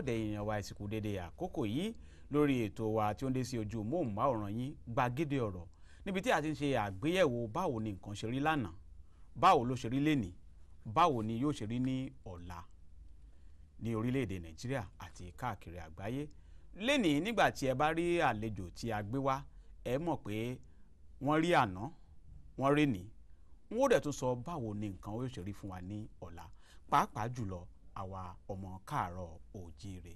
ọ̀dẹ̀ èèyàn wa ìsìnkú dédé àkókò yìí lórí ètò wa tí ó ń dé sí ojú móhùnmáwòrán yín Gbàgede ọ̀rọ̀ níbi tí a ti ń ṣe àgbéyẹ̀wò báwo ni nǹkan ṣe rí lánàá, báwo ló ṣe rí lénìí, báwo ni yóò ṣe rí ní ọ̀la ní orílẹ̀-èdè Nàìjíríà àti káàkiri àgbáyé. Lénìí nígbà tí ẹ bá rí àlejò tí a gbé wá, ẹ mọ̀ pé wọ́n rí àná, wọ́n rí ní, wọ́n ó dẹ̀ tún sọ báwo ni nǹkan yóò ṣe rí fún wa ní ọ̀la, pàápàá jùlọ àwa ọmọ káàárọ̀ òjíire.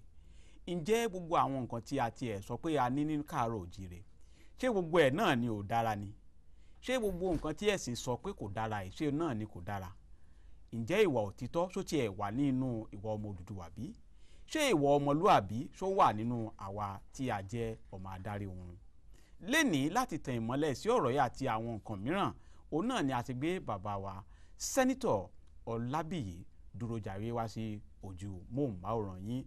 Ǹjẹ́ gbogbo àwọn nǹkan tí a tiẹ̀ sọ pé a ní ní káàárọ̀ òjíire, ṣé gbogbo ẹ̀ náà ni ò dára ni? Ṣé gbogbo nǹkan tí ẹ̀sìn sọ pé kò dára yìí, ṣé náà ni kò dára? Ǹjẹ́ ìwà òtítọ́ ṣó tiẹ̀ wà nínú ìwà ọmọ Odùduwà bí? Ṣé ìwà ọmọlúàbí ṣó wà nínú àwa tí a jẹ́ ọmọ adarí oorun? Lénìí láti tàn ìmọ́lẹ̀ sí ọ̀rọ̀ yìí àti àwọn nǹkan mìíràn, òun náà ni a ti gbé bàbá wa Sẹ́nítọ̀ Olabiyi Durojaye wá sí ojú móhùnmáwòrán yín.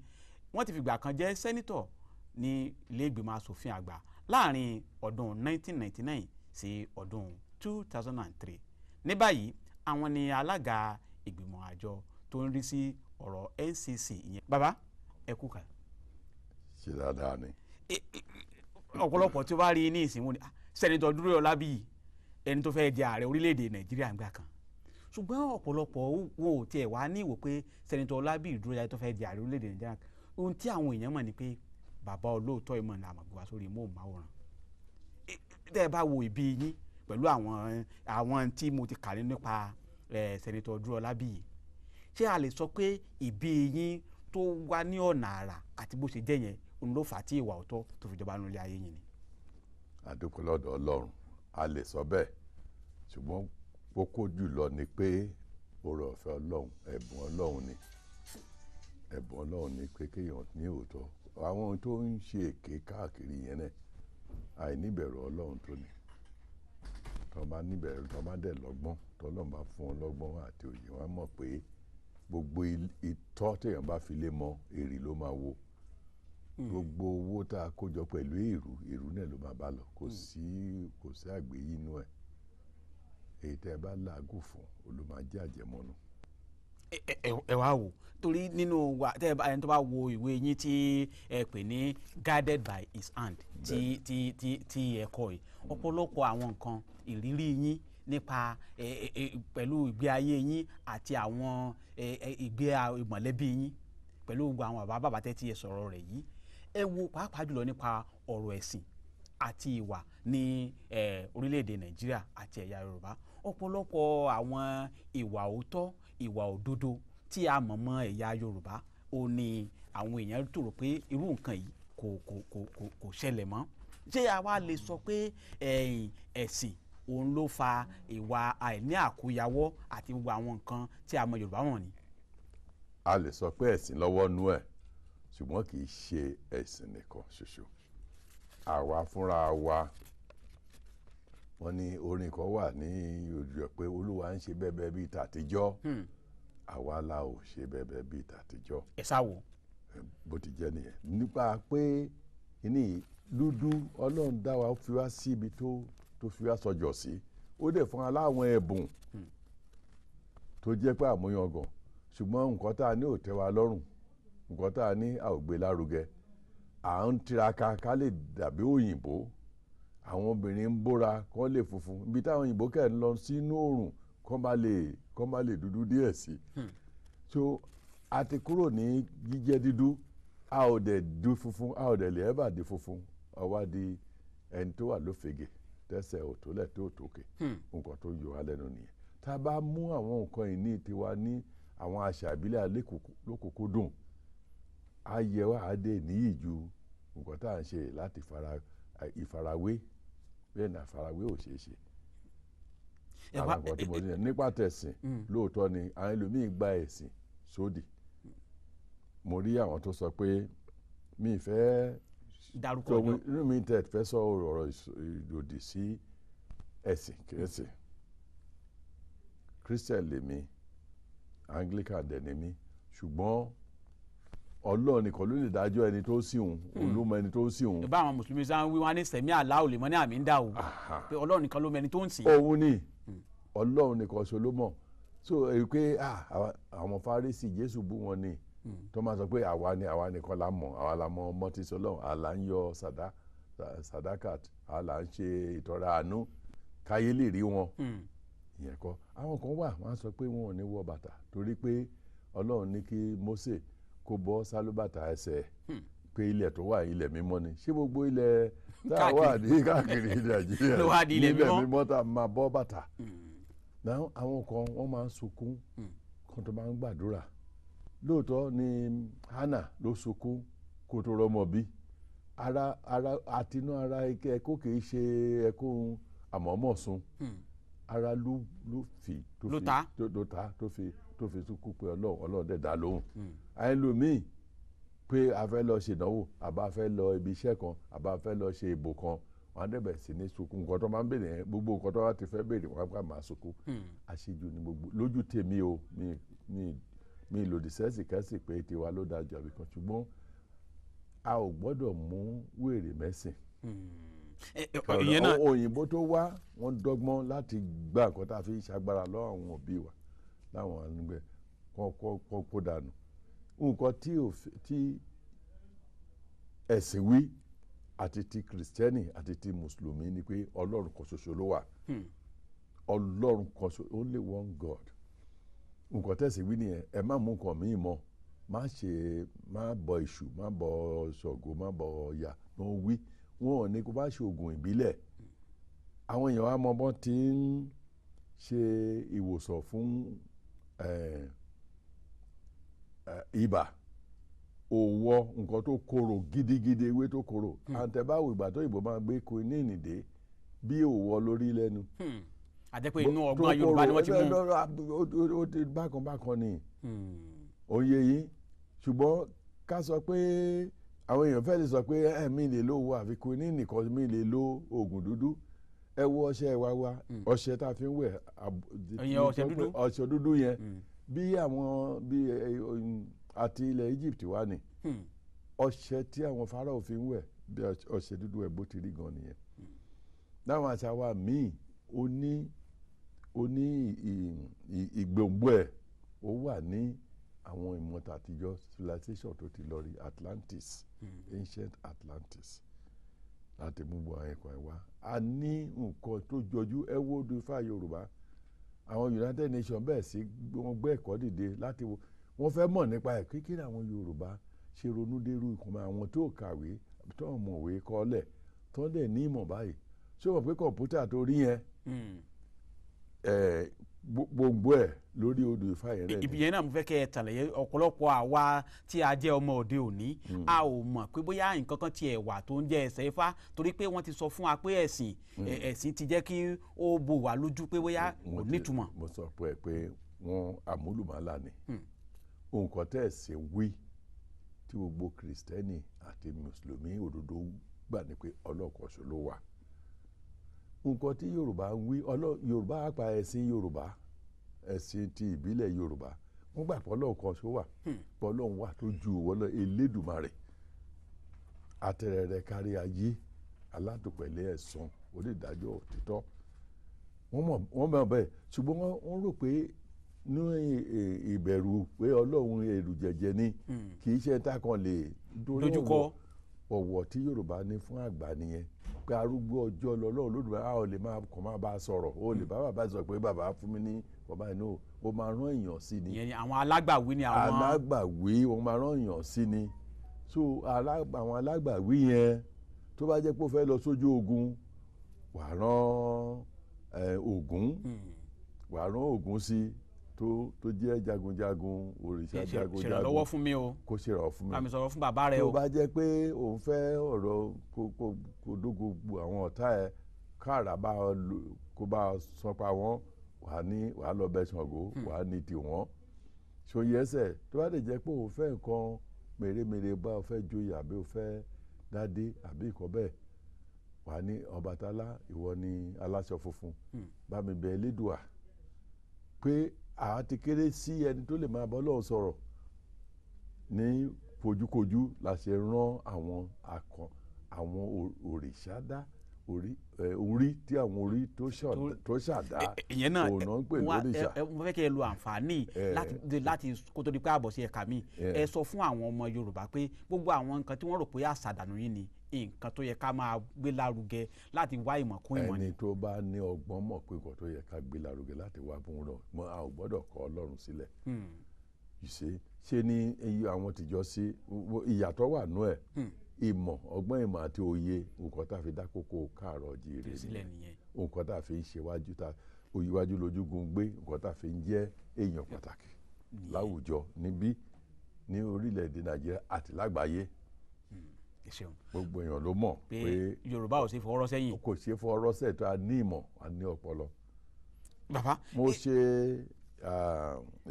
Wọ́n ti fìgbà kan jẹ́ sẹ́nítọ̀ ní ilé ìgbìmọ̀ asòfin àgbà láàrin ọdún 1999 sí ọdún 2003. Ní báyìí àwọn ni alága ìgbìmọ̀ àjọ tó ń rí sí ọ̀rọ̀ NCC ìyẹn. Bàbá ẹ kú kà. Ṣé dáadáa ni. Ọ̀pọ̀lọpọ̀ tí ó bá rí ní ìsìnwó ni Sẹ́nítọ̀ Durojaye Olabiyi ẹni tó fẹ́ jẹ ààrẹ orílẹ̀-èdè Nàìjíríà ńgbà kan. Ṣùgbọ́n ọ̀pọ̀lọpọ̀ wo tiẹ̀ wá ní ìwò pé Sẹ́nítọ̀ Olabiyi Durojaye tó fẹ́ jẹ ààrẹ orílẹ̀-èdè Nàìjíríà. Ohun tí àwọn èèyàn mọ̀ ni pé bàbá olóòótọ́ ìmọ̀ ní àmọ̀gbà sórí móhùnmáwòrán. Tẹ́ ẹ bá wo ìbí yín pẹ̀lú àwọn tí mo ti kà nípa Sẹ́nítọ̀ Durojaye Olabiyi, ṣé a lè sọ pé ìbí yín tó wá ní ọ̀nà àrà àti bó ṣe jẹ́ yẹn òun ló fà á tí ìwà òótọ́ tó fi jọba nílé ayé yín ni? Àdúpẹ́ lọ́dọ̀ Ọlọ́run, a lè sọ bẹ́ẹ̀, ṣùgbọ́n kókó jùlọ ni pé oore ọ̀fẹ́ Ọlọ́run, ẹ̀bùn Ọlọ́run ni. Ẹ̀bùn Ọlọ́run ni pé kéèyàn ní òótọ́. Àwọn ohun tó ń ṣe èké káàkiri yẹn náà, àìníbẹ̀rù Ọlọ́run tó ní. Tọ́ bá níbẹ̀rù, tọ́ bá dẹ̀ lọ́gbọ́n, tọ́lọ́run bá fún wọn lọ́gbọ́n àti òye, wọ́n mọ̀ pé gbogbo ìtọ́ téèyàn bá fi lé mọ èrì ló máa wo. Gbogbo owó tá a kó jọ pẹ̀lú èrú náà ló máa bá lọ. Kò sí àgbéyé inú ẹ̀. Èyí tẹ́ ẹ bá làágùn fún ló máa jẹ́ àjẹmọ́nú. Ẹ wá wò torí nínú wa tẹ́ ẹni tó bá wo ìwé yín tí ẹ pè ní guided by his hand tí ẹ kọ yìí, ọ̀pọ̀lọpọ̀ àwọn nǹkan ìrírí yín nípa pẹ̀lú ìgbé ayé yín àti àwọn ìgbé ìmọ̀lẹ́bí yín pẹ̀lú gbogbo àwọn bàbá tẹ́ tí ẹ sọ̀rọ̀ rẹ̀ yìí, ẹ wo pàápàá jùlọ nípa ọ̀rọ̀ ẹ̀sìn àti ìwà ní orílẹ̀-èdè Nàìjíríà àti ẹ̀yà Yorùbá. Ọ̀pọ̀lọpọ̀ àwọn ìwà òótọ́, ìwà òdodo tí a mọ̀ mọ́ ẹ̀yà Yorùbá ó ní àwọn èèyàn tó rò pé irú nǹkan yìí kò ṣẹlẹ̀ mọ́. Ṣé a wá lè sọ pé ẹ̀sìn òun ló fa ìwà àìní àkóyawọ́ àti gbogbo àwọn nǹkan tí a mọ̀ Yorùbá wọ̀n ni? A lè sọ pé ẹ̀sìn lọ́wọ́ nú ẹ̀, ṣùgbọ́n kì í ṣe ẹ̀sìn nìkan ṣoṣo. Àwa fúnra wa, wọ́n ní orin kan wà ní ojú ẹ̀ pé Olúwa ń ṣe bẹ́ẹ̀bẹ́ẹ́ bíi tàtijọ́. Àwa la ò ṣe bẹ́ẹ̀bẹ́ẹ́ bíi tàtijọ́. Ẹ sáwo. Bó ti jẹ́ nìyẹn. Nípa pé ní dúdú Ọlọ́run dá wa fi wá sí ibi tó fi wá sọjọ́ sí. Ó dẹ̀ fún wa láwọn ẹ̀bùn tó jẹ́ pé àmúyangàn. Ṣùgbọ́n nǹkan tá a ní ò tẹ́ wa lọ́rùn, nǹkan tá a ní a ò gbé lárugẹ. À ń tiraka ká lè dàbí òyìnbó. Àwọn obìnrin ń bóra kán lè funfun. Ibi táwọn òyìnbó kẹ́ ń lọ sínú oòrùn kán má lè dúdú díẹ̀ sí. So a ti kúrò ní jíjẹ́ dúdú, a ò dẹ̀ du funfun, a ò dẹ̀ lè ẹ́bà di funfun. Ó wá di ẹni tó wà lófege tẹ́sẹ̀ òtólẹ̀ tó tòkè. Nǹkan tó yọ wá lẹ́nu nìyẹn. Tá a bá mú àwọn nǹkan ìní tiwa ní àwọn àṣà ìbílẹ̀ lókùnkúndùn, á yẹ wá á dé níyì ju nǹkan tá à ń ṣe láti ìfarawé. Bẹ́ẹ̀ ni àfarawé ò ṣeé ṣe. Àwọn nǹkan tí mo ní nípa tẹ̀sìn lóòótọ́ ni àwọn ẹlòmíì gba ẹ̀sìn sódì. Mo rí àwọn tó sọ pé mi fẹ́ dárúkọ ọjọ́ inú mi tẹ̀ fẹ́ sọ ọ̀rọ̀ ìlòdì sí ẹ̀sìn kìrìsì. Christian lèmi, Anglican dẹ̀ ni mí, ṣùgbọ́n Ọlọ́run nìkan ló lè dájọ́ ẹni tó sìn òun, olúmọ ẹni tó sìn òun. Ìbá àwọn mùsùlùmí sáà ń wí wọn ní sẹ̀mí àlá ò lè mọ ní àmì ń dà o pé Ọlọ́run nìkan ló mọ ẹni tó ń sìn. Òun ni Ọlọ́run nìkan ṣo ló mọ̀. So èyí pé àwọn Fárísì Jésù bú wọn ni tó máa sọ pé àwa nìkan la mọ̀, àwa la mọ̀ mọ́tísọ́lọ́, àwa ń yọ sadakat, àwa ń ṣe ìtọrẹ àánú káyé lè rí wọn. Ìyẹn kọ́ àwọn kan wà wọ́n á sọ pé wọn ò ní wọ bàtà torí pé Ọlọ́run ní kí Mósè kó bọ́ sálúbàtà ẹsẹ̀ pé ilẹ̀ tó wà ilẹ̀ mímọ́ ni. Ṣé gbogbo ilẹ̀ tá a wà ní káàkiri Nàìjíríà ilẹ̀ mímọ́ tá a máa bọ́ bàtà? Àwọn kan wọ́n máa ń sunkún kan tó máa ń gbàdúrà. Lóòótọ́ ni Hánà ló sunkún kó tó rọ́mọ bí. Àtinú ara ẹkún kì í ṣe ẹkún àmọ́mọ́sùn. Ara ló fi tó fi sunkún pé Ọlọ́run dẹ̀ dá lóhùn. Ẹlòmíì pé a fẹ́ lọ ṣèdánwò àbá fẹ́ lọ ibi iṣẹ́ kan àbá fẹ́ lọ ṣe ìbò kan wọn á dẹ̀bẹ̀ sí ní sunkún. Nǹkan tó máa ń béèrè yẹn gbogbo nǹkan tó wá ti fẹ́ béèrè wọn á gbà máa sunkún. Àṣejù ni gbogbo lójú tèmi o mi lòdì sẹ́sì kẹ́sì pé tiwa ló dájú àbí kan ṣùgbọ́n a ò gbọ́dọ̀ mú wèrè mẹ́sìn. Òyìnbó tó wá wọ́n dọ́gbọ́n láti gbà nǹkan tá a fi ṣagbára lọ́wọ́ àwọn òbí wa láwọn ànígbẹ́ kó dànù. Nǹkan tí ẹ̀sìn wí àti ti kìrìsìtẹ́nì àti ti mùsùlùmí ni pé Ọlọ́run kan ṣoṣo ló wà. Ọlọ́run kan ṣoṣo, only one God. Nǹkan tẹ̀sìn wí nìyẹn, ẹ má mú nǹkan míì mọ́, má bọ èṣù, má bọ Ṣàngó, má bọ Ọya ló ń wí. Wọn ò ní kó bá ṣe oògùn ìbílẹ̀. Àwọn èèyàn wa mọ bọ́n ti ń ṣe ìwòsàn fún ibà, òwò nǹkan tó korò gidigidi, ewé tó korò. Àǹtẹ̀báwò ìgbà tó ìbò máa gbé quinine dé bí òwò lórí lẹ́nu. Àjẹpẹ́ inú ọgbọ́n Yorùbá ni wọ́n ti mú. Ó ti bákan ni. Oyè yìí ṣùgbọ́n ká sọ pé àwọn èèyàn fẹ́ lè sọ pé mi lè lo owó àfi quinine nìkan, mi lè lo oògùn dúdú. Ẹ wo ọṣẹ wa ọṣẹ tá a fi ń wẹ̀ ọṣẹ dúdú yẹn bí àti ilẹ̀ Egypt wà ní ọṣẹ tí àwọn Fáráò fi ń wẹ̀ bí ọṣẹ dúdú ẹ̀ bó ti rí gan nìyẹn. Láwọn àṣà wa míì ó ní ìgbòǹgbò ẹ̀ ó wà ní àwọn ìmọ̀ta àtijọ́ civilization tó ti lọ rí Atlantis, ancient Atlantis láti mú bọ àwọn ẹ̀kọ́ ẹ̀ wá. A ní nǹkan tó jọjú ẹ wo odò Ifá Yorùbá. Àwọn United Nations bẹ́ẹ̀ sí wọ́n gbé ẹ̀kọ́ dìde láti wọ́n fẹ́ mọ̀ nípa ẹ̀ kékeré àwọn Yorùbá ṣe ronú dérú ìkùnmọ́ àwọn tó kàwé tó mọ̀wé kọ́lẹ̀ tó dẹ̀ ní ìmọ̀ báyìí. Ṣé o mọ̀ pé kọ̀ǹpútà tó rí yẹn gbogbo ẹ̀ lórí odò Ifá yẹn rẹ̀. Ibi yẹn náà mo fẹ́ kẹ́ ẹ tàlàyé ọ̀pọ̀lọpọ̀ àwa tí a jẹ́ ọmọ òde òní a ò mọ̀ pé bóyá nǹkan kan tiẹ̀ wà tó ń jẹ́ ẹsẹ̀ Ifá torí pé wọ́n ti sọ fún wa pé ẹ̀sìn ti jẹ́ kí ó bò wá lójú pé bóyá kò nítumọ̀. Mo sọ pé wọ́n àmúlùmálà ni nǹkan tẹ́ ẹ̀ ṣe wí tí gbogbo kìrìsìtẹ́nì àti mùsùlùmí òdodo gbà ní pé ọlọ́kan ṣoṣo ló wà. Nǹkan tí Yorùbá ń wí Yorùbá àpá ẹ̀sìn Yorùbá ẹ̀sìn ti ìbílẹ̀ Yorùbá wọ́n gbà pé ọlọ́kan ṣoṣo wà pé Ọlọ́run wà tó ju ọlọ́ Elédùmarè àtẹ̀rẹ̀rẹ̀ kárí ayé alátòpẹ̀lẹ̀ ẹ̀san onídàájọ́ òtítọ́ wọ́n mọ̀ bẹ́ẹ̀ ṣùgbọ́n wọ́n rò pé ní ìbẹ̀rù pé Ọlọ́run èrù jẹ̀jẹ̀ ni kì í ṣe tá kan lè dojúkọ. Ọ̀wọ̀ tí Yorùbá ní fún àgbà nìyẹn pé arúgbó ọjọ́ lọ́lọ́run lódùmarè a ò lè máa bá a sọ̀rọ̀ o lè bá bàbá sọ pé bàbá fún mi ní bàbá inú o máa rán èèyàn sí ni. Ìyẹn ni àwọn alágbàwí ni àwọn. Alágbàwí o máa rán èèyàn sí ni so àwọn alágbàwí yẹn tó bá jẹ́ pé ó fẹ́ lọ sójú ogun wà rán Ògún sí tó jẹ́ jagunjagun òrìṣà jagunjagun ṣèrànlọ́wọ́ fún mi o kó ṣèrànwọ́ fún mi àmì sọ̀rọ̀ fún bàbá rẹ o. tó bá jẹ́ pé òun fẹ́ ọ̀rọ̀ kó dógógbò àwọn ọ̀tá ẹ̀ káàrà kó bá sanpa wọn wàá lọ bẹ Ṣàngó wàá ní tiwọn ṣòye ẹsẹ̀ tó bá lè jẹ́ pé òun fẹ́ nǹkan mèremère bá o fẹ́ joyè àbí o fẹ́ dádé àbí nǹkan bẹ́ẹ̀ wàá ní Ọbàtálá ìwọ ni aláṣọ funfun bá mi bẹ Elédùà pé àá ti kéré sí ẹni tó lè máa bọ́ lọ́wọ́ sọ̀rọ̀ ní fojúkojú la ṣe rán àwọn òrìṣàdá orí tí àwọn orí tó ṣàdá ìyẹn náà òun náà ń pè lóríṣà. mo fẹ́ kí ẹ lo àǹfààní láti kó tó di pé àbọ̀ sí ẹ̀ka mi ẹ sọ fún àwọn ọmọ Yorùbá pé gbogbo àwọn nǹkan tí wọ́n rò pé àṣàdànù yìí ni nǹkan tó yẹ ká máa gbé lárugẹ láti wá ìmọ̀ kún ìmọ̀ ni. ẹni tó bá ní ọgbọ́n mọ̀ pé nǹkan tó yẹ ká gbé lárugẹ láti wá fún rọ mọ a ò gbọ́dọ̀ kọ̀ Ọlọ́run sílẹ̀. ṣe ni àwọn tìjọ sí ìyàtọ̀ wà nú ẹ̀ ìmọ̀ ọgbọ́n ìmọ̀ àti òye nǹkan tá a fi dákòókò káàárọ̀ jíire nìyẹn nǹkan tá a fi ń ṣe iwájú lójúgun gbé nǹkan tá a fi ń jẹ́ èèyàn pàtàkì láwùjọ níbí ní orílẹ̀-èdè Nàìjíríà àti lágbàáyé. Gbogbo èèyàn ló mọ̀ pé Yorùbá ò ṣe fọwọ́rọ́ sẹ́yìn. kò ṣe fọwọ́rọ́ sẹ́yìn tó a ní ìmọ̀ a ní ọpọlọ. Bàbá mo ṣe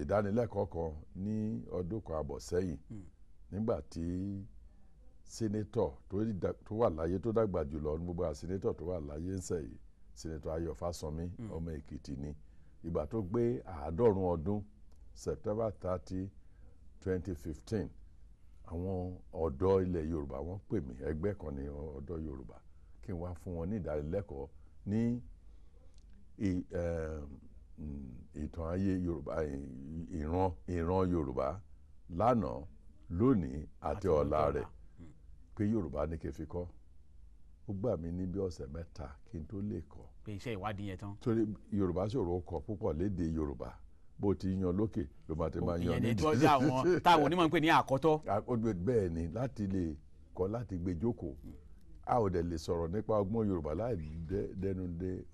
ìdánilẹ́kọ̀ọ́ kan ní ọdún kan àbọ̀ sẹ́yìn nígbà tí senator tó wà láyé tó dàgbà jùlọ ní gbogbo senator tó wà láyé ń sẹ́yìn senator Ayọ̀ Fásánmi ọmọ Èkìtì ni ìgbà tó gbé 100 ọdún September 30, 2015 àwọn ọ̀dọ́ ilẹ̀ Yorùbá wọ́n pè mí ẹgbẹ́ kan ní ọ̀dọ́ Yorùbá kí n wá fún wọn ní ìdánilẹ́kọ̀ọ́ ní ìtàn ayé Yorùbá ìran Yorùbá lánàá lónìí àti ọ̀la rẹ̀ pé Yorùbá ní kí n fi kọ́ ó gbà mí ní bí ọ̀sẹ̀ 3 kí n tó lè kọ́. pé iṣẹ́ ìwádìí yẹn tán. torí Yorùbá ṣòro kọ púpọ̀ lédè Yorùbá bó ti yan lókè ló máa ti máa yan nídìí. ìyẹn ní táwọn onímọ̀ ń pè ní àkọ́tọ́. bẹ́ẹ̀ ni láti lè kọ́ láti gbé jókòó a ò dẹ̀ lè sọ̀rọ̀ nípa ọgbọ́n Yorùbá láì dẹnu dé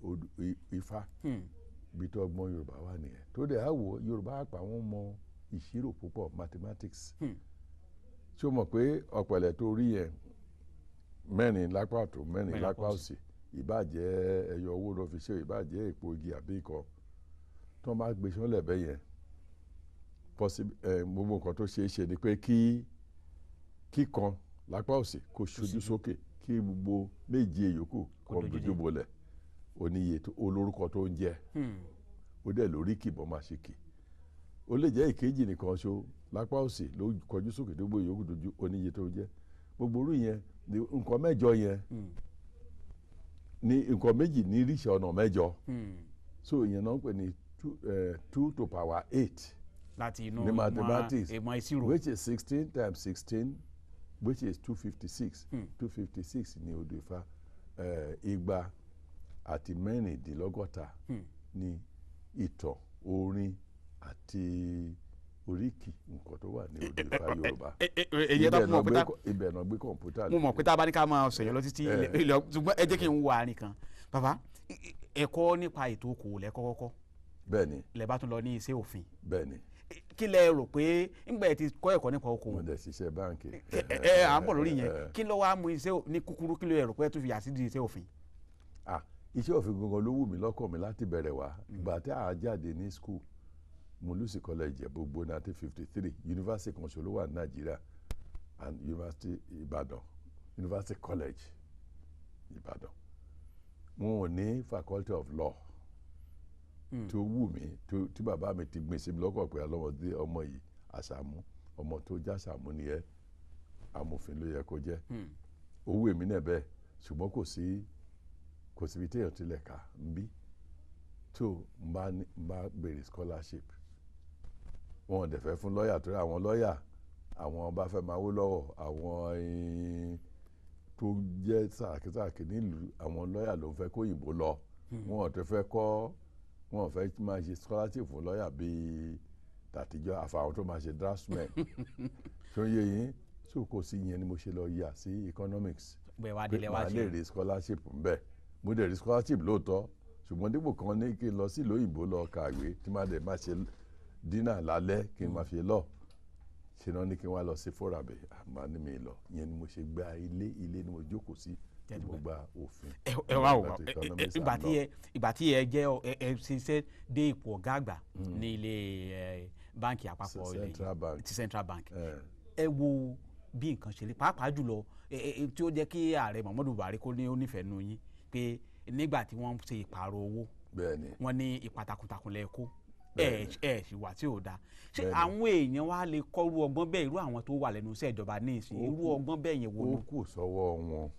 Ifá bí tó ọgbọ́n Yorùbá wà nìyẹn tó dẹ̀ á wò Yorùbá àpà wọn mọ ìṣirò púpọ̀ mathematics. ṣé o mọ̀ pé ọ̀pẹ̀lẹ̀ tó rí yẹn mẹ́rin lápá ọ̀tún mẹ́rin lápá òsì ìbàjẹ́ ẹyọ owó ló fi ṣe ìbàjẹ́ èpo igi àbí ikọ̀ tó máa gbé sọ́lẹ̀ bẹ́ yẹn gbogbo nǹkan tó ṣeé ṣe ni pé kíkan lápá òsì kó ṣojú sókè kí gbogbo méje yòókù kó dojú bolẹ̀ oníye olórúkọ tó ń jẹ́ ó dẹ̀ lórí kìbọn máa ṣe kì ó lè jẹ́ ìkejì nìkan ṣo lápá òsì ló kọjú sókè tó gbogbo yòókù dojú oníye tó ń jẹ́ gbogbo orú yẹn nǹkan mẹ́jọ yẹn ní nǹkan méjì ní ríṣẹ́ ọ̀nà mẹ́jọ so ìyẹn náà ń pè ní 2 to power 8 láti inú ní mathematics ìmọ̀ ìṣirò which is 16 times 16 which is 256 256 ní odò Ifá igba àti mẹ́rìndínlọ́gọ́ta ní ìtàn orin àti oríkì nǹkan tó wà ní odò Ifá Yorùbá ibẹ̀ náà gbé kọ̀ǹpútà. mo mọ̀ pé tá a bá ní ká máa sọ̀yọ́ lọ títí ilẹ̀ ṣùgbọ́n ẹ jẹ́ kí n wo àárín kan bàbá ẹ̀kọ́ nípa ètò okòwò lẹ́kọ́kọ́kọ́ bẹ́ẹ̀ni lẹ bá tún lọ ní iṣẹ́ òfin bẹ́ẹ̀ni kí lẹ rò pé ńgbà tí kọ́ ẹ̀kọ́ nípa okòwò mo dẹ̀ ṣiṣẹ́ báǹkì à ń bọ̀ lórí yẹn kí ló wá mú iṣẹ́ ní kúkúrú kí ló rò pé tó fi yà sí di iṣẹ́ òfin. iṣẹ́ òfin gangan ló wù mí lọ́kàn mi láti bẹ̀rẹ̀ wá ìgbà tí a jáde ní school Molusi College Ìjẹ̀bú-Igbó 1953 yunifásitì kan ṣo ló wà ní Nàìjíríà and University Ìbàdàn University College Ìbàdàn wọn ò ní Faculty of Law tó wù mí tí bàbá mi ti gbìn sí mi lọ́kàn pé ọlọ́mọdé ọmọ yìí àṣàmú ọmọ tó já àṣàmú ni ẹ amòfin ló yẹ kó jẹ́ owó èmi náà bẹ́ẹ̀ ṣùgbọ́n kò síbi téèyàn tilẹ̀ kà ń bí tó ń bá béèrè scholarship wọn ò dẹ̀ fẹ́ fún lọ́ọ̀yà torí àwọn lọ́ọ̀yà àwọn bá fẹ́ máa wó lọ́wọ́ àwọn tó jẹ́ sàkísàkí nílùú àwọn lọ́ọ̀yà ló ń fẹ́ kó òyìnbó lọ wọn ò tẹ́ fẹ́ kọ́ wọn ò fẹ́ máa ṣe scholarship fún lọ́ọ̀yà bíi tàtijọ́ àfàwọn tó máa ṣe draftsman tó ń yé yín tó kò sí yẹn ni mo ṣe lọ yà sí economics pé màá lè rí scholarship ńbẹ mo dẹ̀ rí scholarship lóòótọ́ ṣùgbọ́n dípò kan ní kí n lọ sí ìlú òyìnbó lọ kàwé tí má dẹ̀ má ṣe dínà lálẹ́ kí n má fi lọ ṣe náà ní kí n wá lọ sí fọ́ràbẹ̀ àmọ́ ní mi lọ yẹn ni mo ṣe gba ilé ni mo jókòó sí tí mo gba òfin. ẹ wá o ìgbà tí ẹ jẹ́ ẹ ṣiṣẹ́ dé ipò ọ̀gá àgbà ní ilé báǹkì àpapọ̀ ti Central Bank ẹ wo bí nǹkan ṣe rí pàápàá jùlọ tí ó jẹ́ kí ààrẹ Muhammadu Buhari kó ní onífẹ̀ẹ́ nu yín pé nígbà tí wọ́n ṣe ìpààrọ̀ owó wọ́n ní ipa takuntakun lẹ kó ẹ sì wà tí ò dáa ṣé àwọn èèyàn wa lè kọ́ irú ọgbọ́n bẹ́ẹ̀ irú àwọn tó wà lẹ́nu iṣẹ́ ìjọba ní ìsìn irú ọgbọ́n bẹ́ẹ̀ yẹn wo ló. ó kù sọ́wọ́ wọn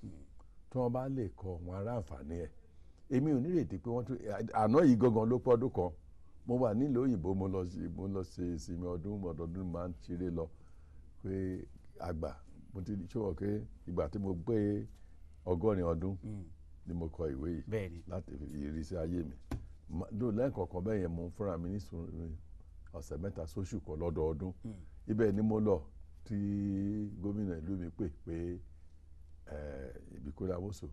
tí wọ́n bá lè kọ́ wọn ará àǹfààní ẹ̀. Èmi ò nírètí pé wọ́n tún àná yìí gangan ló pọ́dún kan mo wà nílùú òyìnbó mo lọ ṣe ìsinmi ọdọọdún máa ń ṣeré lọ pé àgbà mo ti ṣọwọ́ pé ìgbà tí mo gbé 100 ọdún ni mo kọ ìwé yìí láti ìrísí ayé mi lẹ́ẹ̀kọ̀ọ̀kan bẹ́ẹ̀ yẹn mo ń fúnra mi ní ọ̀sẹ̀ 3 sóṣù kan lọ́dọọdún ibẹ̀ ni mo lọ tí gómìnà ìlú mi pè pé Ìbíkúnlé Amósò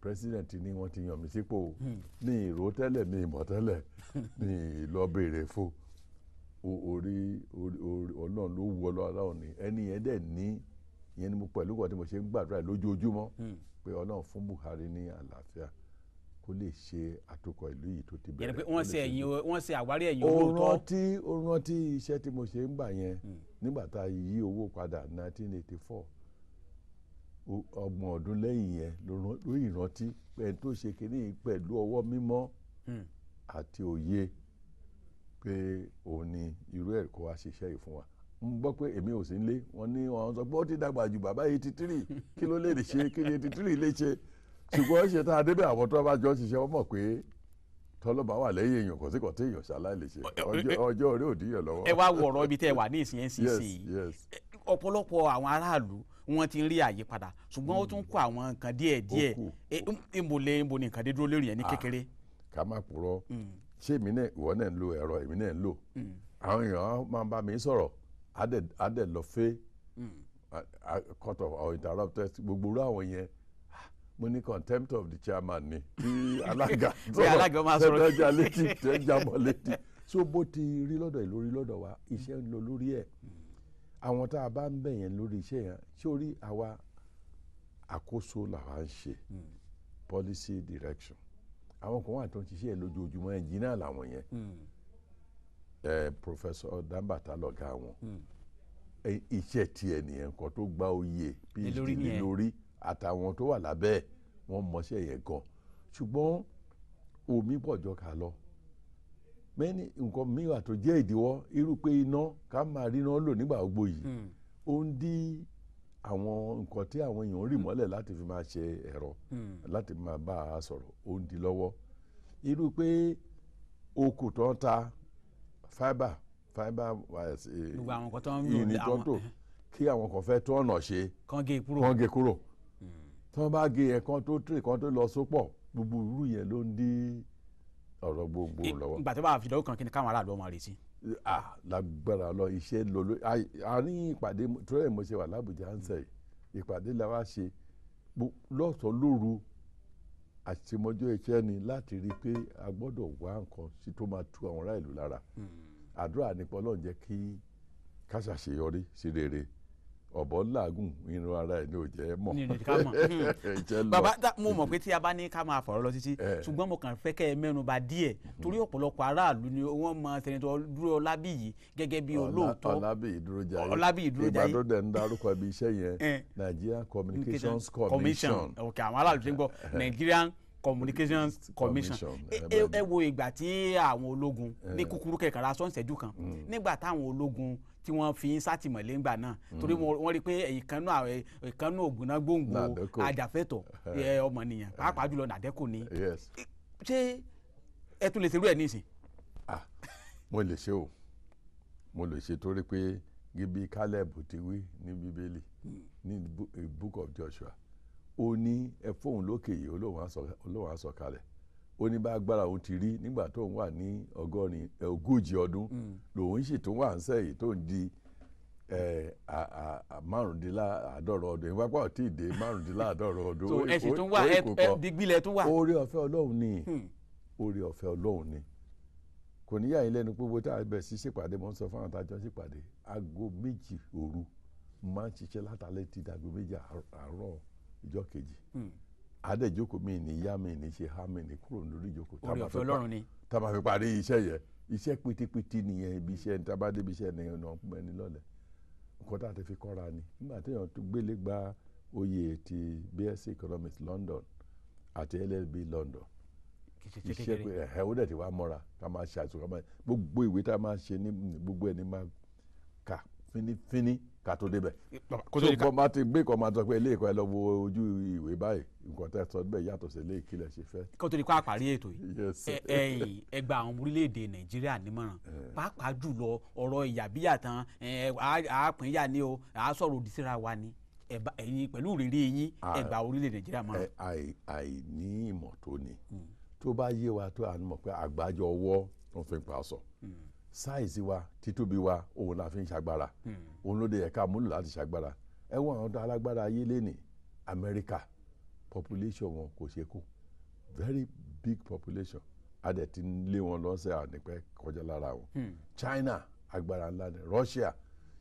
president ni wọ́n ti yàn mí sípò ní ìró tẹ́lẹ̀ mi ìmọ̀ tẹ́lẹ̀ ní lọ béèrè fún orí Ọlọ́run ló wọ Ọlọ́run ní ẹni yẹn dẹ̀ ní ìyẹn ni mo pẹ̀lú kan tí mo ṣe ń gbàdúrà lójoojúmọ́ pé Ọlọ́run fún Buhari ní àlàáfíà kó lè ṣe àtòkọ̀ ìlú yìí tó ti bẹ̀rẹ̀. yẹn pé wọ́n ṣe àwárí ẹ̀yìn olóòótọ́. ó rántí iṣẹ́ tí mo ṣe ń gbà yẹn nígbà tá a yí owó padà 1984 ọgbọ̀n ọdún lẹ́yìn yẹn ló ìrántí pé tó ṣe kínní pẹ̀lú ọwọ́ mímọ́ àti òye pé òun ni irú ẹ̀ kó wá ṣiṣẹ́ yìí fún wa. n gbọ́ pé èmi ò sí nílé wọ́n ní wọ́n sọ pé ó ti dàgbà jù bàbá 83 kí ló lè ṣe kí ni 83 lè ṣe ṣùgbọ́n ṣe tá a débẹ̀ àwọn tó bá jọ ṣiṣẹ́ wọ́n mọ̀ pé tọ́lọ́ba wà lẹ́yìn èèyàn kò sí kò tí èèyàn ṣaláì lè ṣe ọjọ́ orí òdìyàn lọ́wọ́. ẹ wá wọ̀rọ̀ ibi tẹ́ ẹ wà ní ìsìn NCC ọ̀pọ̀lọpọ̀ àwọn aráàlú wọ́n ti ń rí àyípadà ṣùgbọ́n ó tún kó àwọn nǹkan díẹ̀ ìbò ni nǹkan dé dúró lórí yẹn ní kékeré. ká má purọ́ ṣé èmi náà ìwọ náà ń lo ẹ̀rọ èmi náà ń lò àwọn èèyàn máa ń bá mi sọ̀rọ̀ á dẹ̀ lọ fẹ́ cut off or interrupted gbogbo irú àwọn yẹn mo ní contempt of the chairman ni tí alága sọ̀rọ̀ tẹ́jà létí tẹ́jà mọ́ létí so bó ti rí lọ́dọ̀ ìlórí lọ́dọ̀ wa iṣẹ́ ń lọ lórí ẹ̀ àwọn tá a bá ń bẹ̀ yẹn lórí iṣẹ́ yẹn sórí àwa àkóso làwa ń ṣe policy direction àwọn kan wà tó ń ṣiṣẹ́ lójoojúmọ́ ẹnjìnà làwọn yẹn Professor Dambata lọ̀gá wọn iṣẹ́ tiẹ̀ nìyẹn kan tó gba oyè PhD lórí àtàwọn tó wà lábẹ́ wọn mọṣẹ́ yẹn gan ṣùgbọ́n omi pọ̀jọ́ ká lọ mẹ́ni nǹkan mìíràn tó jẹ́ ìdíwọ́ irú pé iná ká máa rí iná lò nígbà gbogbo yìí ó ń dí àwọn nǹkan tí àwọn èèyàn rì mọ́lẹ̀ láti fi máa ṣe ẹ̀rọ láti máa bá a sọ̀rọ̀ ó ń dí lọ́wọ́ irú pé okùn tó ń ta fibre ìní tó ń tò kí àwọn kan fẹ́ tó ọ̀nà ṣe kán gé kúrò tí wọ́n bá gé ẹ̀kan tó tírè kan tó lọ sópọ̀ gbogbo irú yẹn ló ń dí ọ̀rọ̀ gbogbo lọ́wọ́. ìgbà tó bá fi dọ́wọ́ kan kí ni káwọn aráàlú ọmọ rẹ̀ sí. lágbára lọ iṣẹ́ lọ lórí àárín ìpàdé tó rẹ̀ mo ṣe wà lábùjá ń sẹ̀ ìpàdé la wá ṣe lọ́sàn-án lóru àtìmọ́jọ́ iṣẹ́ ni láti rí i pé a gbọ́dọ̀ wá nǹkan sí tó máa tu àwọn ará ìlú lára àdúrà nípa Ọlọ́run jẹ́ kí ká ṣàṣeyọrí sí rere ọ̀bọ làágùn irun ara ẹ̀ ní òjẹ́ mọ̀. bàbá mo mọ̀ pé tí a bá ní ká máa fọ̀rọ̀ lọ títí ṣùgbọ́n mo kàn fẹ́ kẹ́ ẹ mẹ́nu bà díẹ̀ torí ọ̀pọ̀lọpọ̀ aráàlú ni wọ́n mọ sẹ́nitọ́ Olabiyi gẹ́gẹ́ bí olóòótọ́ Olabiyi Durojaye ìgbà tó dẹ̀ ń darúkọ ibi iṣẹ́ yẹn Nigerian Communications Commission. ok àwọn aráàlú ti ń gbọ́ Nigerian Communications Commission ẹ wo ìgbà tí àwọn ológun ní kúkúrú kẹkànlá sọ́ọ̀sẹ̀jú kan nígbà táwọn ológun tí wọ́n fi ń sátìmọ́lé ńgbà náà torí wọ́n rí i pé ìkànnù ògùnná gbòǹgbò ajàfẹ́tọ̀ ọmọnìyàn pàápàá jùlọ nàdẹ́kò ni ṣé ẹ tún lè ṣerú ẹ̀ nísìn. mo lè ṣe o mo lè ṣe torí pé gíbi Caleb ti wí ní Bíbélì ní Book of Joshua ó ní ẹ fóun lókè yìí olóhùn àsọkalẹ̀ ó ní bá agbára òun ti rí nígbà tó ń wà ní ogójì ọdún lòun sì tún wà ń sẹ́yìn tó ń di márùndínláàádọ́rùn ọdún ìwápá ò tí ì dé márùndínláàádọ́rùn ọdún. so ẹ sì tún wà ẹ dìgbìlẹ̀ tún wà. oore ọ̀fẹ́ Ọlọ́run ni oore ọ̀fẹ́ Ọlọ́run ni kò ní yà yín lẹ́nu pé bó tá a bẹ̀ sí ṣèpàdé mo ń sọ fún àwọn àtàjọ ṣèpàdé aago 2 òru máa ń ṣiṣẹ́ látàlẹ́ ti dàgbò 2 àárọ̀ ìjọ kejì adéjókòó mi ní yá mi ní ṣe há mi ní kúrò lórí ìjókòó oore ọ̀fẹ́ Ọlọ́run ni tá a máa fi parí iṣẹ́ yẹn iṣẹ́ pétépété nìyẹn ibi iṣẹ́ tá a bá débi iṣẹ́ nìyẹn náà pẹ́ ní lọ́lẹ̀ nǹkan tá a ti fi kọ́ra ni nígbà téèyàn tó gbélé gba oyè ti BSc Economics London àti LLB London iṣẹ́ pé ó dẹ̀ ti wá mọ́ra ká máa ṣe àìsàn ká máa gbogbo ìwé tá a máa ṣe ní gbogbo ẹni máa kà fínífíní ká tó débẹ̀. tó bọ́ máa ti gbé kan máa sọ pé ilé ìkọ́ ẹ lọ wo ojú ìwé báyìí nǹkan tẹ́ sọ bẹ́ẹ̀ yàtọ̀ sí ilé ìkílẹ̀ ṣe fẹ́. kó tó di kó àparí ètò yìí ẹ gba àwọn orílẹ̀-èdè Nàìjíríà nímọ̀ràn pàápàá jùlọ ọ̀rọ̀ ìyàbíyà tán àápínyà ni o àásọ̀rọ̀ òdì síra wa ni ẹ̀yin pẹ̀lú ìrírí yín ẹ gba orílẹ̀-èdè Nàìjíríà mọ̀ràn. àìní ìmọ̀ tó ni tó bá yé wa tó à ń mọ̀ pé àgbájọ ọwọ́ tó ń fi pa ọ̀sọ̀ sáìsì wa títóbi wa òun la fi ń ṣagbára òun ló dé ẹ̀ka múlò láti ṣagbára ẹ wọ́n àwọn tó alágbára ayé lẹ́nì Amẹ́ríkà population wọn kò ṣe kú very big population adẹ̀ ti lé wọn lọ́sẹ̀ ànípẹ́ kọjá lára wọn China agbára ńlá ni Russia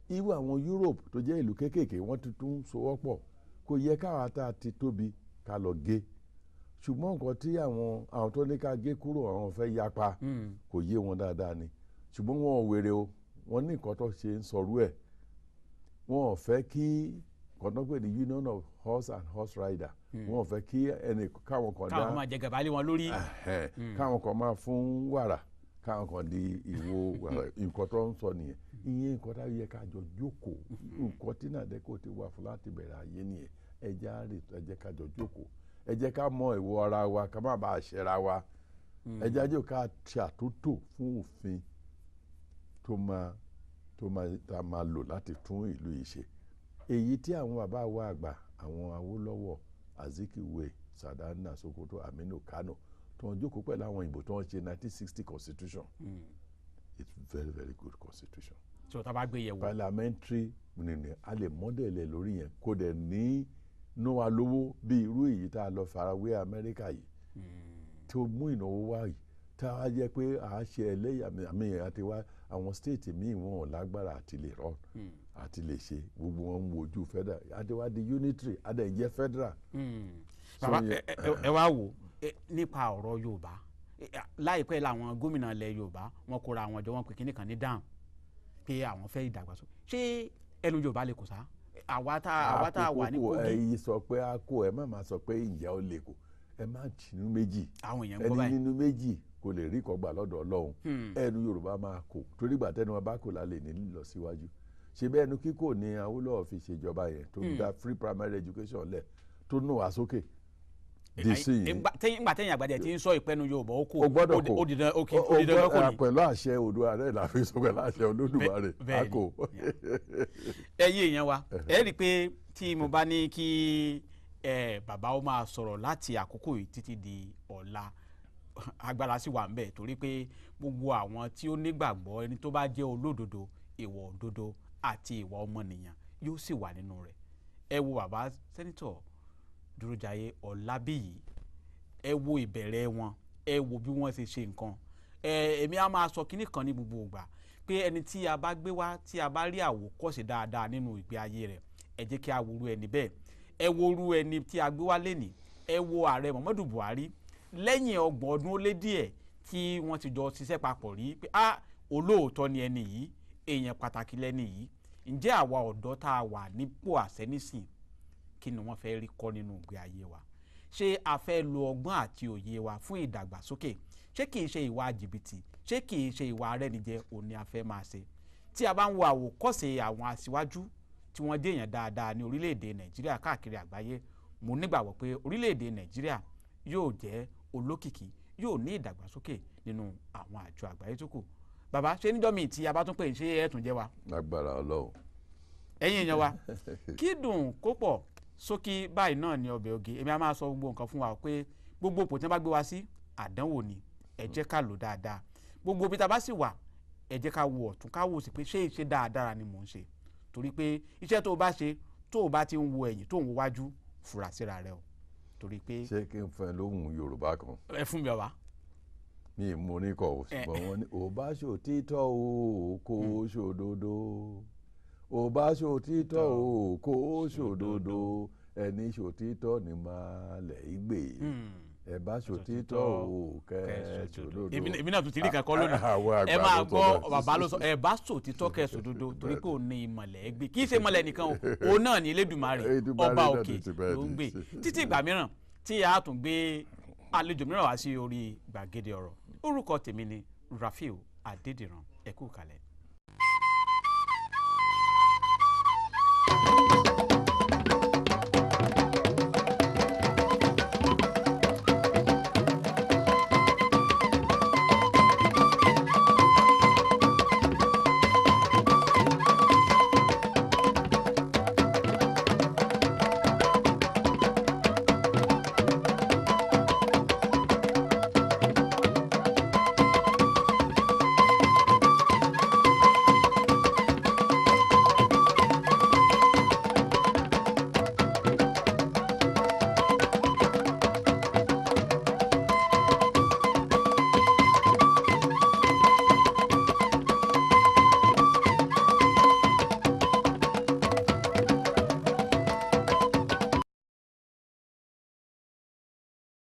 irú àwọn Europe tó jẹ́ ìlú kéékèèké wọ́n ti tún sowọ́pọ̀ kò yẹ káwa tá a ti tóbi ká lọ gé ṣùgbọ́n nǹkan tí àwọn tó ní ká gé kúrò àwọn fẹ́ yapa kò yé wọn dáadáa ni ṣùgbọ́n wọn ò wèrè o wọn ní nǹkan tó ṣe ń sọrú ẹ̀ wọn ò fẹ́ kí kọ́ńtọ́pẹ̀ the Union of Horse and Horse Rider wọn ò fẹ́ kí káwọn kan dá káwọn máa jẹ gàba lé wọn lórí káwọn kan máa fún wàrà káwọn kan di ìwo wàrà nǹkan tó ń sọ nìyẹn ìyẹn nǹkan tá yẹ ká jọ jókòó nǹkan tí nàdẹ́kọ̀ ti wà fún láti bẹ̀rẹ̀ ayé nìyẹn ẹ jẹ́ ká jọ jókòó ẹ jẹ́ ká mọ ìwọ ara wa ká má bàa ṣẹra wa ẹ jẹ́ àjò ká ṣàtúntò fún òfin tó máa lò láti tún ìlú yìí ṣe èyí tí àwọn bàbá wa àgbà àwọn Awólọ́wọ̀ Azikiwe Sadana Sokoto Aminu Kano tó ń jókòó pẹ̀lú àwọn ìbò tó ń ṣe 1960 constitution it's very very good constitution. tí o ta bá gbé yẹ̀wò. parliamentary nìyẹn a lè mọ́dẹ̀lẹ̀ lórí yẹn kó dẹ̀ ní ná wa lówó bí irú èyí tá a lọ farawé Amẹ́ríkà yìí tó mú ìnáwó wá yìí tá a jẹ́ pé à á ṣe ẹlẹ́yàmẹ̀yà àti wá àwọn stéètì míì wọn ò lágbára àti lè rọ àti lè ṣe gbogbo wọn ń wojú federal àti wá di unitary àti ẹ̀jẹ̀ federal. bàbá ẹ wá wò nípa ọ̀rọ̀ Yorùbá láìpẹ́ làwọn gómìnà ilẹ̀ Yorùbá wọn kóra àwọn ọjọ́ wọn pé kíní kan ní dáhùn pé àwọn fẹ́ ìdàgbàsókè ṣé ẹnu Yorùbá lè kò sá àwa tá a wà ní Kogi. ẹ̀yin sọ pé a kó ẹ má máa sọ pé ìjà ó lè kó ẹ má jìnnú méjì àwọn èèyàn gbọ́ báyìí ẹni nínú méjì kò lè rí ìkọ́gbà lọ́dọ̀ Ọlọ́run ẹnu Yorùbá máa kó torí gbà tẹnu ọba kò lálẹ́ ní lọ síwájú ṣe bẹ́ẹ̀ ẹnu kíkò ní Awólọ́wọ̀ fi ṣèjọba yẹn tó dá free primary education lẹ̀ tó nù wá sókè ìgbà tẹ́yìn àgbàdẹ tí ń sọ ìpẹ́nu Yorùbá ó kò o gbọ́dọ̀ kò ó di dandan kò ní. pẹ̀lú àṣẹ Oòduà rẹ̀ la fi sọ pẹ̀lú àṣẹ Olódùmarè a kò. ẹ̀yin èèyàn wa ẹ rí i pé tí mo bá ní kí bàbá ó máa sọ̀rọ̀ láti àkókò yìí títí di ọ̀la agbára sì wà ń bẹ̀ torí pé gbogbo àwọn tí ó nígbàgbọ́ ẹni tó bá jẹ́ olódodo ìwà òdodo àti ìwà ọmọnìyàn yóò sì wà nínú rẹ̀ ẹ wo bàbá sẹ́nitọ̀ Durojaye Olabiyi ẹ wo ìbẹ̀rẹ̀ wọn ẹ wo bí wọ́n ṣe ṣe nǹkan èmi á máa sọ kínní kan ní gbogbo ìgbà pé ẹni tí a bá gbé wá tí a bá rí àwòkọ́ṣe dáadáa nínú ìgbé ayé rẹ̀ ẹ jẹ́ kí a worú ẹni bẹ́ẹ̀ ẹ worú ẹni tí a gbé wá lénìí ẹ wo ààrẹ Muhammadu Buhari lẹ́yìn 30 ọdún ó lé díẹ̀ tí wọ́n ti jọ ṣiṣẹ́ papọ̀ rí pé olóòótọ́ ni ẹni yìí èèyàn pàtàkì lẹ́ni yìí ǹjẹ́ àwa ọ̀dọ́ tá a wà nípò àṣẹ nísìn kí ni wọ́n fẹ́ rí kọ́ nínú ìgbé ayé wa ṣé a fẹ́ lo ọgbọ́n àti òye wa fún ìdàgbàsókè ṣé kì í ṣe ìwà jìbìtì ṣé kì í ṣe ìwà arẹ́nijẹ òní a fẹ́ máa ṣe tí a bá ń wo àwòkọ́ṣe àwọn aṣíwájú tí wọ́n dé èèyàn dáadáa ní orílẹ̀-èdè Nàìjíríà káàkiri àgbáyé mo nígbàgbọ́ pé orílẹ̀-èdè Nàìjíríà yóò jẹ́ olókìkí yóò ní ìdàgbàsókè nínú àwọn àjọ àgbáyé tó kù bàbá ṣé níjọ́ mi tí a bá tún pè ṣé ẹ̀ tún jẹ́ wa. lágbára Ọlọ́run. ẹ̀yin èèyàn wa kí dùn kó pọ̀ sókí báyìí náà ní ọbẹ̀ oge èmi á máa sọ gbogbo nǹkan fún wa pé gbogbo òpó tí wọ́n bá gbé wa sí àdánwò ni ẹ jẹ́ ká lò dáadáa gbogbo ibi tá a bá sì wà ẹ jẹ́ ká wo ọ̀tún ká wò sí pé ṣé ìṣe dáadáa ni mò ń ṣe torí pé iṣẹ́ tó o bá ṣe tó o bá ti ń wo ẹ̀yìn tó ń wo wájú fura síra rẹ o torí pé. ṣé kí n fẹ́ lóhùn Yorùbá kan. ẹ fún mi ọba. mi mo ní kọ ṣùgbọ́n wọ́n ní ò bá ṣòtítọ́ o kò ṣòdodo ò bá ṣòtítọ́ o kò ṣòdodo ẹni ṣòtítọ́ ni máa lẹ̀ í gbé ẹ bá ṣòtítọ́ o kẹ́ ṣòdodo. èmi náà tún ti rí kankan lónìí ẹ máa gbọ́ bàbá ló sọ ẹ bá ṣòtítọ́ kẹ́ ṣòdodo torí pé òun ní ìmọ̀lẹ̀ ẹ gbé kì í ṣe ìmọ̀lẹ̀ nìkan o òun náà ní Elédùmarè ọba òkè ló ń gbé títí ìgbà mìíràn tí a tún gbé àlejò mìíràn wá sí orí Gbàgede Ọ̀rọ̀ orúkọ tèmi ni Rafiu Adédìran ẹ kú kalẹ̀.